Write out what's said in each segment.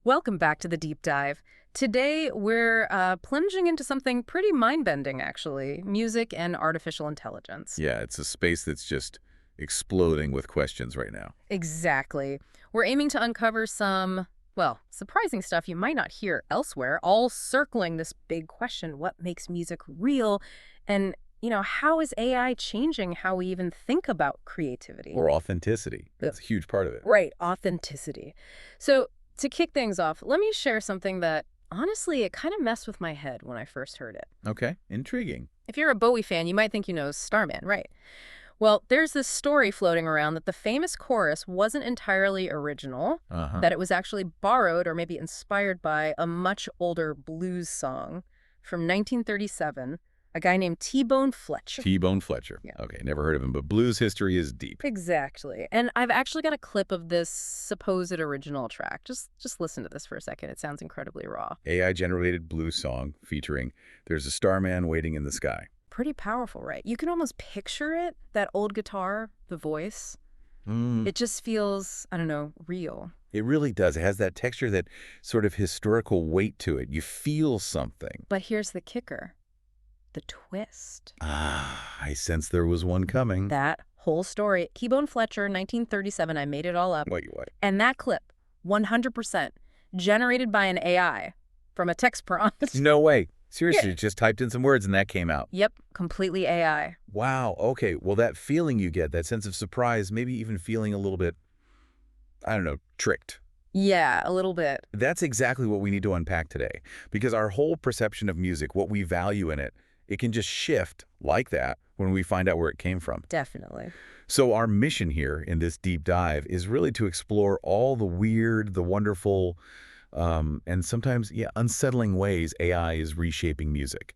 Welcome back to the Deep Dive. Today, we're plunging into something pretty mind-bending, actually, music and artificial intelligence. Yeah, it's a space that's just exploding with questions right now. Exactly. We're aiming to uncover some, well, surprising stuff you might not hear elsewhere, all circling this big question: what makes music real? And, how is AI changing how we even think about creativity? Or authenticity. That's a huge part of it. Right, authenticity. So, to kick things off, let me share something that, honestly, it kind of messed with my head when I first heard it. Okay, intriguing. If you're a Bowie fan, you might think you know Starman, right? Well, there's this story floating around that the famous chorus wasn't entirely original, that it was actually borrowed or maybe inspired by a much older blues song from 1937, a guy named T-Bone Fletcher. T-Bone Fletcher. Yeah. Okay, never heard of him, but blues history is deep. Exactly. And I've actually got a clip of this supposed original track. Just listen to this for a second. It sounds incredibly raw. AI-generated blues song featuring "There's a Starman Waiting in the Sky." Pretty powerful, right? You can almost picture it, that old guitar, the voice. It just feels, I don't know, real. It really does. It has that texture, that sort of historical weight to it. You feel something. But here's the kicker. The twist. I sense there was one coming. That whole story. T-Bone Fletcher, 1937, I made it all up. What? And that clip, 100%, generated by an AI from a text prompt. No way. Seriously, Yeah. just typed in some words and that came out. Yep, completely AI. Wow, okay. Well, that feeling you get, that sense of surprise, maybe even feeling a little bit, I don't know, tricked. Yeah, a little bit. That's exactly what we need to unpack today. Because our whole perception of music, what we value in it, it can just shift like that when we find out where it came from. Definitely. So our mission here in this deep dive is really to explore all the weird, the wonderful, and sometimes, unsettling ways AI is reshaping music.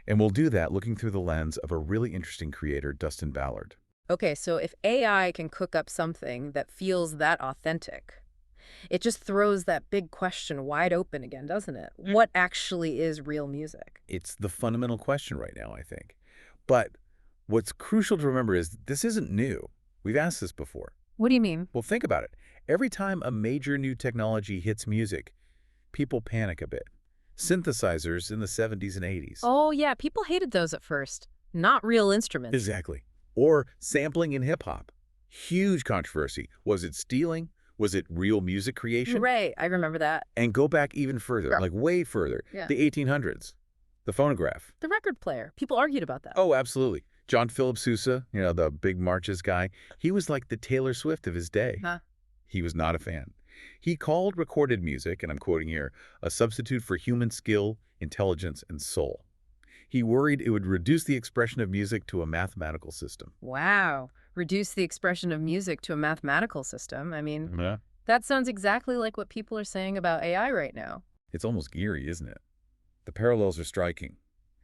And we'll do that looking through the lens of a really interesting creator, Dustin Ballard. Okay, so if AI can cook up something that feels that authentic, it just throws that big question wide open again, doesn't it? What actually is real music? It's the fundamental question right now, I think. But what's crucial to remember is this isn't new. We've asked this before. What do you mean? Well, think about it. Every time a major new technology hits music, people panic a bit. Synthesizers in the 70s and 80s. Oh, yeah, people hated those at first. Not real instruments. Exactly. Or sampling in hip-hop. Huge controversy. Was it stealing? Was it real music creation? Right, I remember that. And go back even further, like way further, Yeah. the 1800s, the phonograph. The record player. People argued about that. Oh, absolutely. John Philip Sousa, the big marches guy, he was like the Taylor Swift of his day. Huh. He was not a fan. He called recorded music, and I'm quoting here, a substitute for human skill, intelligence, and soul. He worried it would reduce the expression of music to a mathematical system. Wow. Reduce the expression of music to a mathematical system. I mean, Yeah. that sounds exactly like what people are saying about AI right now. It's almost eerie, isn't it? The parallels are striking.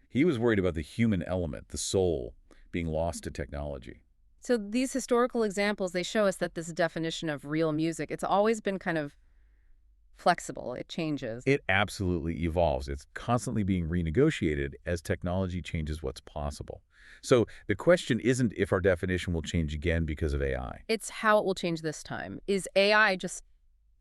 He was worried about the human element, the soul, being lost to technology. So these historical examples, they show us that this definition of real music, it's always been kind of flexible. It changes. It absolutely evolves. It's constantly being renegotiated as technology changes what's possible. So the question isn't if our definition will change again because of AI. It's how it will change this time. Is AI just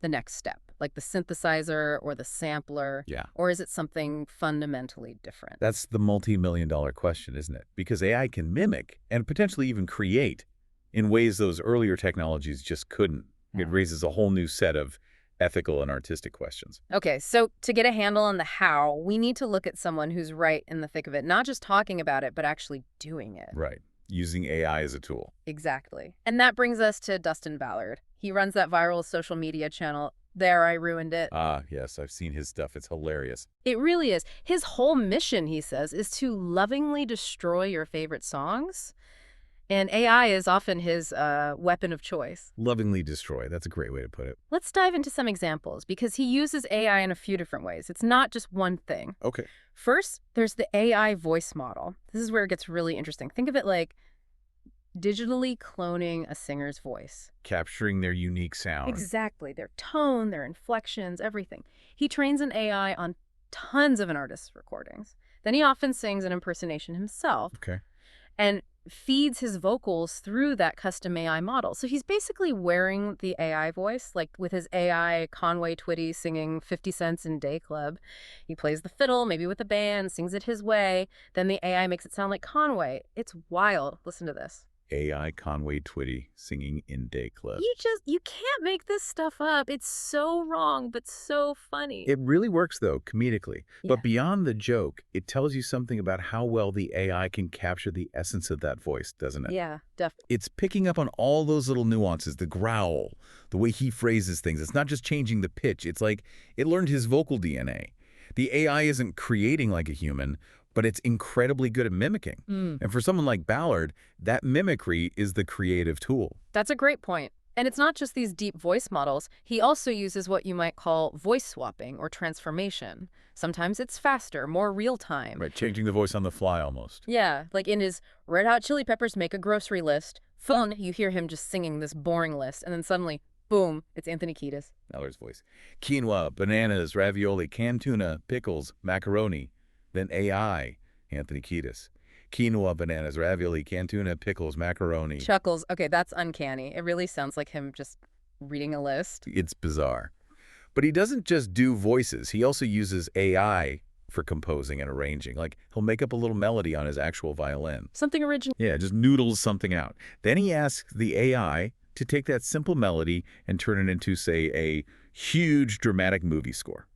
the next step, like the synthesizer or the sampler? Yeah. Or is it something fundamentally different? That's the multi-million-dollar question, isn't it? Because AI can mimic and potentially even create in ways those earlier technologies just couldn't. It raises a whole new set of ethical and artistic questions. Okay, so to get a handle on the how, we need to look at someone who's right in the thick of it, not just talking about it, but actually doing it. Right. Using AI as a tool. Exactly. And that brings us to Dustin Ballard. He runs that viral social media channel, There I Ruined It. Ah, yes, I've seen his stuff. It's hilarious. It really is. His whole mission, he says, is to lovingly destroy your favorite songs. And AI is often his weapon of choice. Lovingly destroy. That's a great way to put it. Let's dive into some examples, because he uses AI in a few different ways. It's not just one thing. Okay. First, there's the AI voice model. This is where it gets really interesting. Think of it like digitally cloning a singer's voice. Capturing their unique sound. Exactly. Their tone, their inflections, everything. He trains an AI on tons of an artist's recordings. Then he often sings an impersonation himself. Okay. And feeds his vocals through that custom AI model. So he's basically wearing the AI voice, like with his AI Conway Twitty singing 50 Cents in Day Club. He plays the fiddle, maybe with a band, sings it his way. Then the AI makes it sound like Conway. It's wild. Listen to this. AI Conway Twitty singing in Day Club. You can't make this stuff up. It's so wrong, but so funny. It really works, though, comedically. Yeah. But beyond the joke, it tells you something about how well the AI can capture the essence of that voice, doesn't it? Yeah, definitely. It's picking up on all those little nuances, the growl, the way he phrases things. It's not just changing the pitch. It's like it learned his vocal DNA. The AI isn't creating like a human, but it's incredibly good at mimicking. And for someone like Ballard, that mimicry is the creative tool. That's a great point. And it's not just these deep voice models. He also uses what you might call voice swapping or transformation. Sometimes it's faster, more real-time. Right, changing the voice on the fly almost. Yeah, like in his Red Hot Chili Peppers Make a Grocery List, phone, you hear him just singing this boring list, and then suddenly, boom, it's Anthony Kiedis. Ballard's voice. Quinoa, bananas, ravioli, canned tuna, pickles, macaroni. Then AI, Anthony Kiedis. Quinoa, bananas, ravioli, canned tuna, pickles, macaroni. Chuckles. Okay, that's uncanny. It really sounds like him just reading a list. It's bizarre. But he doesn't just do voices. He also uses AI for composing and arranging. Like, he'll make up a little melody on his actual violin. Something original. Yeah, just noodles something out. Then he asks the AI to take that simple melody and turn it into, say, a huge dramatic movie score.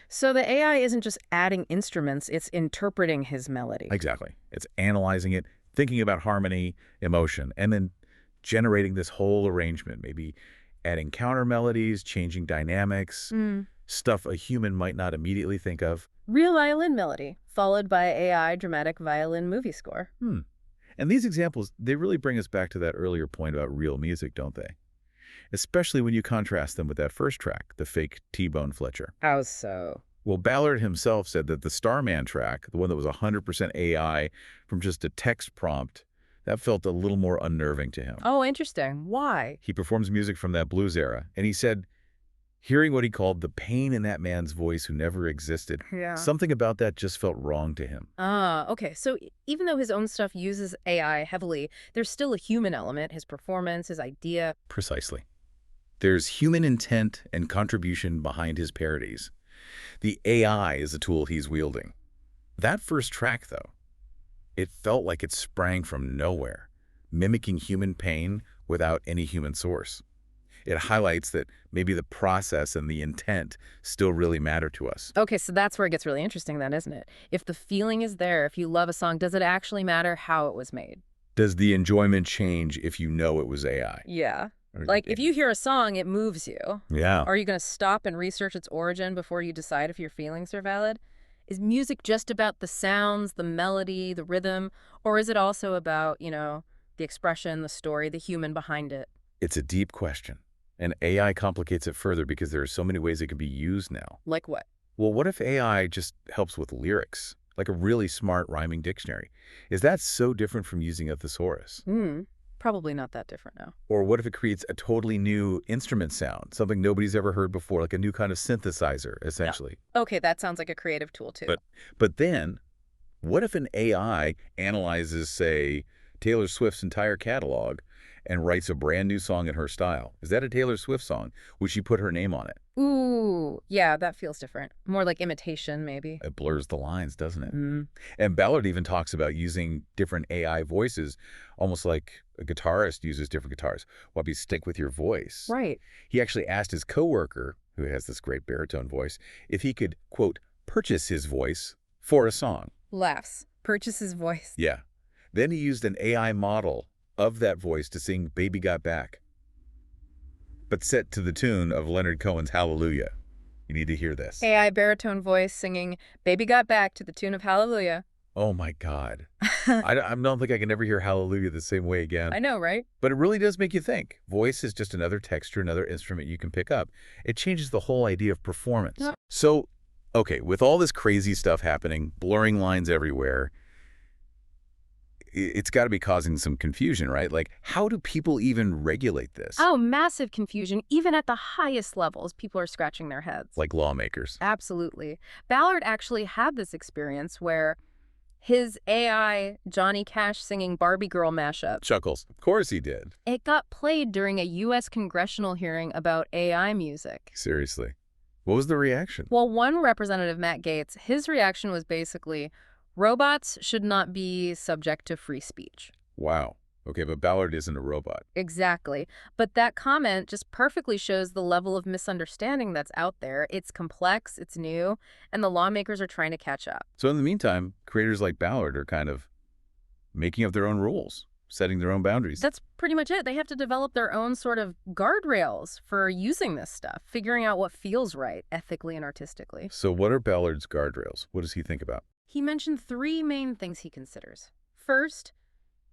So the AI isn't just adding instruments, it's interpreting his melody. Exactly. It's analyzing it, thinking about harmony, emotion, and then generating this whole arrangement, maybe adding counter melodies, changing dynamics, stuff a human might not immediately think of. Real violin melody, followed by AI dramatic violin movie score. And these examples, they really bring us back to that earlier point about real music, don't they? Especially when you contrast them with that first track, the fake T-Bone Fletcher. How so? Well, Ballard himself said that the Starman track, the one that was 100% AI from just a text prompt, that felt a little more unnerving to him. Oh, interesting. Why? He performs music from that blues era, and he said, hearing what he called the pain in that man's voice who never existed, something about that just felt wrong to him. Okay. So even though his own stuff uses AI heavily, there's still a human element, his performance, his idea. Precisely. There's human intent and contribution behind his parodies. The AI is the tool he's wielding. That first track, though, it felt like it sprang from nowhere, mimicking human pain without any human source. It highlights that maybe the process and the intent still really matter to us. Okay, so that's where it gets really interesting then, isn't it? If the feeling is there, if you love a song, does it actually matter how it was made? Does the enjoyment change if you know it was AI? Yeah. Like, if you hear a song, it moves you. Yeah. Are you going to stop and research its origin before you decide if your feelings are valid? Is music just about the sounds, the melody, the rhythm, or is it also about, the expression, the story, the human behind it? It's a deep question. And AI complicates it further because there are so many ways it can be used now. Like what? Well, what if AI just helps with lyrics, like a really smart rhyming dictionary? Is that so different from using a thesaurus? Probably not that different now. Or what if it creates a totally new instrument sound, something nobody's ever heard before, like a new kind of synthesizer, essentially? Yeah. Okay, that sounds like a creative tool, too. But then, what if an AI analyzes, say, Taylor Swift's entire catalog and writes a brand new song in her style? Is that a Taylor Swift song? Would she put her name on it? Ooh, yeah, that feels different. More like imitation, maybe. It blurs the lines, doesn't it? And Ballard even talks about using different AI voices, almost like a guitarist uses different guitars. Well, you stick with your voice. Right. He actually asked his coworker, who has this great baritone voice, if he could, quote, purchase his voice for a song. Laughs. Purchase his voice. Yeah. Then he used an AI model of that voice to sing Baby Got Back, but set to the tune of Leonard Cohen's Hallelujah. You need to hear this. AI baritone voice singing Baby Got Back to the tune of Hallelujah. Oh, my God. I don't think I can ever hear Hallelujah the same way again. I know, right? But it really does make you think. Voice is just another texture, another instrument you can pick up. It changes the whole idea of performance. Yeah. So, okay, with all this crazy stuff happening, blurring lines everywhere, it's got to be causing some confusion, right? Like, how do people even regulate this? Oh, massive confusion. Even at the highest levels, people are scratching their heads. Like lawmakers. Absolutely. Ballard actually had this experience where His AI Johnny Cash singing Barbie Girl mashup. Chuckles. Of course he did. It got played during a U.S. congressional hearing about AI music. Seriously. What was the reaction? Well, one representative, Matt Gaetz, his reaction was basically, robots should not be subject to free speech. Wow. Okay, but Ballard isn't a robot. Exactly. But that comment just perfectly shows the level of misunderstanding that's out there. It's complex, it's new, and the lawmakers are trying to catch up. So in the meantime, creators like Ballard are kind of making up their own rules, setting their own boundaries. That's pretty much it. They have to develop their own sort of guardrails for using this stuff, figuring out what feels right ethically and artistically. So what are Ballard's guardrails? What does he think about? He mentioned three main things he considers. First,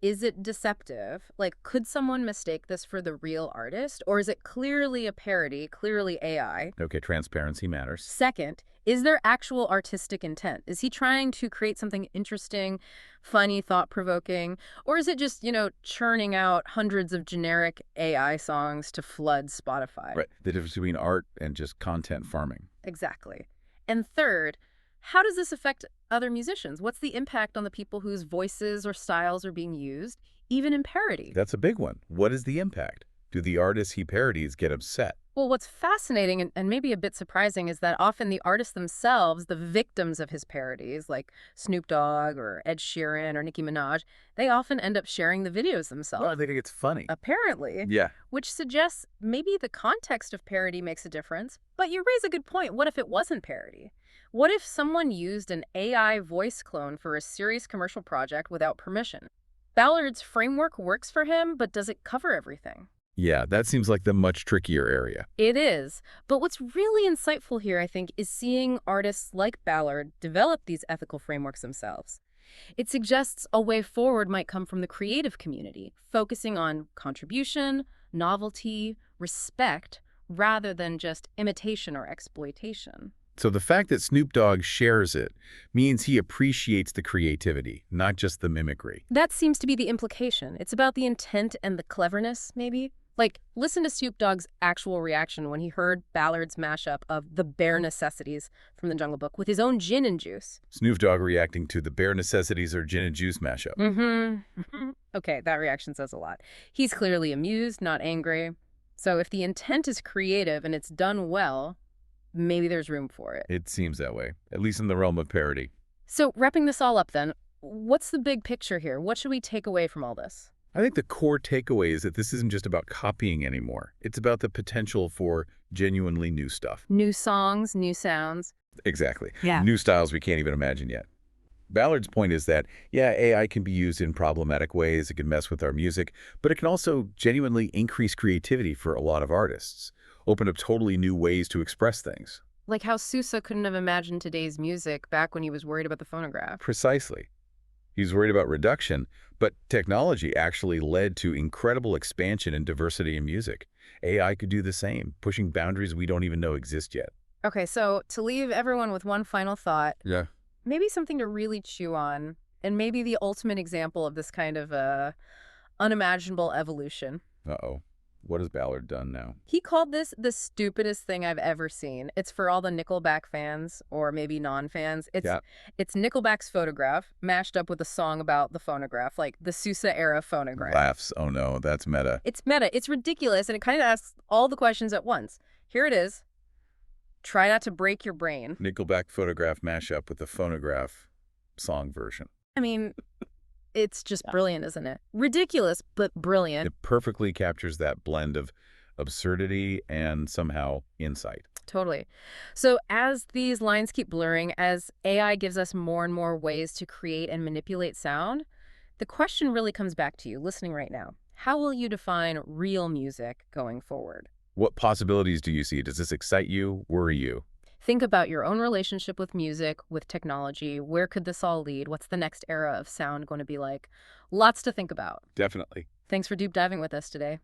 is it deceptive? Like, could someone mistake this for the real artist? Or is it clearly a parody, clearly AI? Okay, transparency matters. Second, is there actual artistic intent? Is he trying to create something interesting, funny, thought-provoking? Or is it just, churning out hundreds of generic AI songs to flood Spotify? Right. The difference between art and just content farming. Exactly. And third, how does this affect other musicians? What's the impact on the people whose voices or styles are being used, even in parody? That's a big one. What is the impact? Do the artists he parodies get upset? Well, what's fascinating and maybe a bit surprising is that often the artists themselves, the victims of his parodies, like Snoop Dogg or Ed Sheeran or Nicki Minaj, they often end up sharing the videos themselves. Well, I think it's funny. Apparently. Yeah. Which suggests maybe the context of parody makes a difference. But you raise a good point. What if it wasn't parody? What if someone used an AI voice clone for a serious commercial project without permission? Ballard's framework works for him, but does it cover everything? Yeah, that seems like the much trickier area. It is. But what's really insightful here, I think, is seeing artists like Ballard develop these ethical frameworks themselves. It suggests a way forward might come from the creative community, focusing on contribution, novelty, respect, rather than just imitation or exploitation. So the fact that Snoop Dogg shares it means he appreciates the creativity, not just the mimicry. That seems to be the implication. It's about the intent and the cleverness, maybe. Like, listen to Snoop Dogg's actual reaction when he heard Ballard's mashup of The Bare Necessities from the Jungle Book with his own gin and juice. Snoop Dogg reacting to the Bare Necessities or Gin and Juice mashup. Mm-hmm. Okay, that reaction says a lot. He's clearly amused, not angry. So if the intent is creative and it's done well, maybe there's room for it. It seems that way, at least in the realm of parody. So wrapping this all up then, what's the big picture here? What should we take away from all this? I think the core takeaway is that this isn't just about copying anymore. It's about the potential for genuinely new stuff. New songs, new sounds. Exactly. Yeah. New styles we can't even imagine yet. Ballard's point is that, yeah, AI can be used in problematic ways. It can mess with our music, but it can also genuinely increase creativity for a lot of artists, open up totally new ways to express things. Like how Sousa couldn't have imagined today's music back when he was worried about the phonograph. Precisely. He was worried about reduction, but technology actually led to incredible expansion and diversity in music. AI could do the same, pushing boundaries we don't even know exist yet. Okay, so to leave everyone with one final thought, Yeah. maybe something to really chew on, and maybe the ultimate example of this kind of unimaginable evolution. Uh-oh. What has Ballard done now? He called this the stupidest thing I've ever seen. It's for all the Nickelback fans, or maybe non-fans. It's Nickelback's Photograph, mashed up with a song about the phonograph, like the Sousa-era phonograph. Laughs. Oh no, that's meta. It's meta. It's ridiculous, and it kind of asks all the questions at once. Here it is. Try not to break your brain. Nickelback Photograph mashup with the phonograph song version. I mean, it's just brilliant, isn't it? Ridiculous, but brilliant. It perfectly captures that blend of absurdity and somehow insight. Totally. So as these lines keep blurring, as AI gives us more and more ways to create and manipulate sound, the question really comes back to you, listening right now. How will you define real music going forward? What possibilities do you see? Does this excite you, worry you? Think about your own relationship with music, with technology. Where could this all lead? What's the next era of sound going to be like? Lots to think about. Definitely. Thanks for deep diving with us today.